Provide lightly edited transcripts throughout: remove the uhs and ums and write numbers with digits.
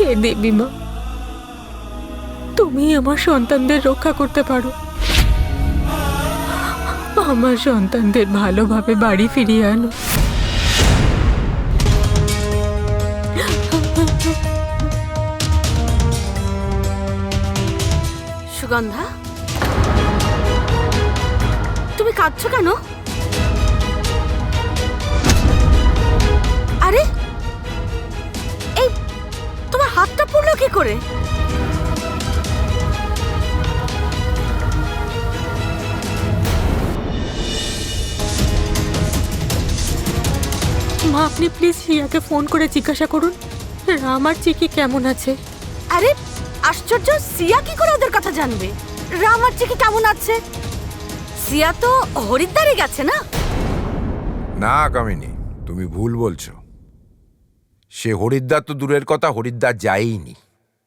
হে দেবী মা, তুমি আমার সন্তানদের রক্ষা করতে পারো। আমার সন্তানদের ভালোভাবে বাড়ি ফিরিয়ে আনো। সুগন্ধা, তুমি কাঁদছো কেন? আরে এই তোমার হাতটা পড়লো কি করে? মা, আপনি প্লিজ সিয়াকে ফোন করে জিজ্ঞাসা করুন রাম আর চিকি কেমন আছে। আরে আশ্চর্য, সিয়া কি করে ওদের কথা জানবে? রাম আর চিকি কেমন আছে? সিয়া তো হরিদ্বারে গেছে না? না কামিনী, তুমি ভুল বলছো। সে হরিদ্বার তো দূরের কথা, হরিদ্বার যায়ইনি।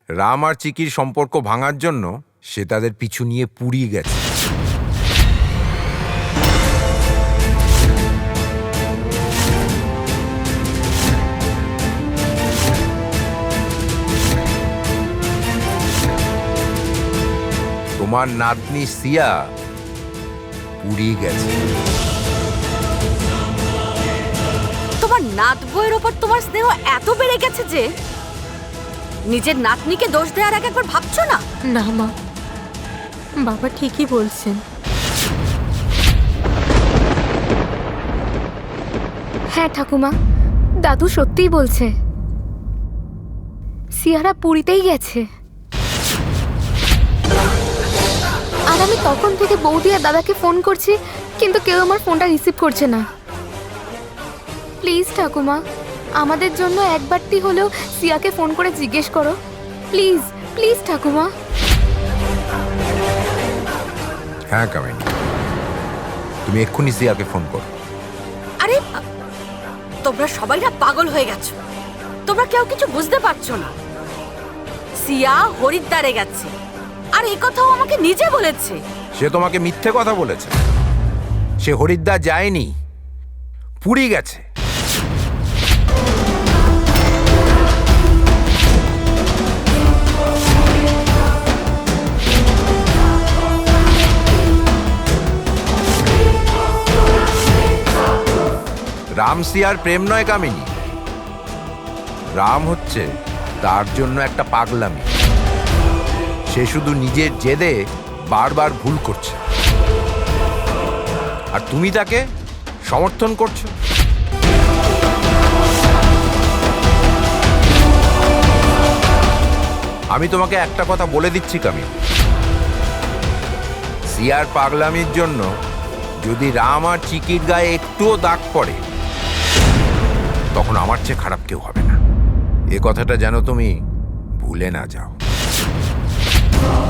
রাম আর চিকির সম্পর্ক ভাঙার জন্য সে তাদের পিছু নিয়ে পুরী গেছে। তোমার নাতনি সিয়া পুরী গেছে। তোমার নাত বইয়ের ওপর তোমার স্নেহ এত বেড়ে গেছে যে নিজের নাতনিকে দোষ দেওয়ার আগে একবার ভাবছো না? না মা, বাবা ঠিকই বলছেন। হ্যাঁ ঠাকুমা, দাদু সত্যিই বলছে, সিয়ারা পুরীতেই গেছে। আর আমি তখন থেকে বৌদি আর দাদাকে ফোন করছি, কিন্তু কেউ আমার ফোনটা রিসিভ করছে না। প্লিজ ঠাকুমা, আমাদের জন্য একবারটি হলেও সিয়াকে ফোন করে জিজ্ঞেস করো। প্লিজ প্লিজ ঠাকুমা। হ্যাঁ কামিনী, তুমি এক্ষুনি সিয়াকে ফোন করো। আরে তোমরা সবাই না পাগল হয়ে গেছো। তোমরা কেউ কিছু বুঝতে পারছো না। সিয়া হরিদ্বারে গেছে, আর এই কথাও আমাকে নিজে বলেছে। সে তোমাকে মিথ্যে কথা বলেছে। সে হরিদ্বার যায়নি, পুরী গেছে। রাম সিয়ার প্রেম নয় কামিনী, রাম হচ্ছে তার জন্য একটা পাগলামি। সে শুধু নিজের জেদে বারবার ভুল করছে, আর তুমি তাকে সমর্থন করছো। আমি তোমাকে একটা কথা বলে দিচ্ছি কামিনী, সিয়ার পাগলামির জন্য যদি রাম আর চিকির গায়ে একটুও দাগ পড়ে, তখন আমার চেয়ে খারাপ কেউ হবে না। এ কথাটা যেন তুমি ভুলে না যাও।